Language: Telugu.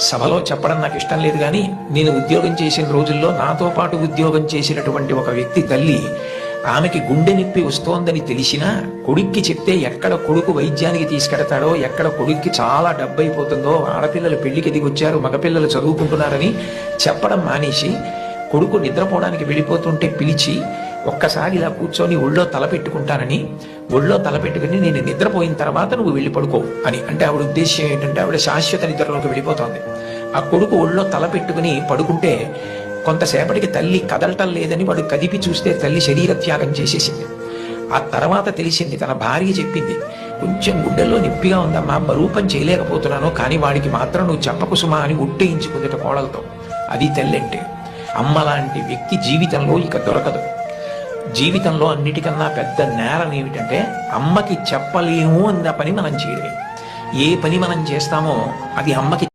సభలో చెప్పడం నాకు ఇష్టం లేదు, కానీ నేను ఉద్యోగం చేసిన రోజుల్లో నాతో పాటు ఉద్యోగం చేసినటువంటి ఒక వ్యక్తి తల్లి, ఆమెకి గుండె నొప్పి వస్తోందని తెలిసినా కొడుక్కి చెప్తే ఎక్కడ కొడుకు వైద్యానికి తీసుకెడతాడో, ఎక్కడ కొడుక్కి చాలా డబ్బు అయిపోతుందో, ఆడపిల్లలు పెళ్లికి దిగొచ్చారు, మగపిల్లలు చదువుకుంటున్నారని చెప్పడం మానేసి కొడుకు నిద్రపోవడానికి వెళ్ళిపోతుంటే పిలిచి ఒక్కసారి ఇలా కూర్చొని ఒళ్ళో తలపెట్టుకుంటానని, ఒళ్ళో తలపెట్టుకుని నేను నిద్రపోయిన తర్వాత నువ్వు వెళ్ళి పడుకో అని. అంటే ఆవిడ ఉద్దేశ్యం ఏంటంటే ఆవిడ శాశ్వత నిద్రలోకి వెళ్ళిపోతోంది. ఆ కొడుకు ఒళ్ళో తలపెట్టుకుని పడుకుంటే కొంతసేపటికి తల్లి కదలటం లేదని వాడు కదిపి చూస్తే తల్లి శరీర త్యాగం చేసేసింది. ఆ తర్వాత తెలిసింది, తన భార్య చెప్పింది, కొంచెం గుండెల్లో నొప్పిగా ఉందమ్మా, బరువు పని చేయలేకపోతున్నాను, కానీ వాడికి మాత్రం నువ్వు చెప్పకు సుమా అని ఒట్టేయించుకుందట కోడలతో. అది తల్లి అంటే. అమ్మ లాంటి వ్యక్తి జీవితంలో ఇక దొరకదు. జీవితంలో అన్నిటికన్నా పెద్ద నేరం ఏమిటంటే అమ్మకి చెప్పలేము అన్న పని మనం చేయలేము. ఏ పని మనం చేస్తామో అది అమ్మకి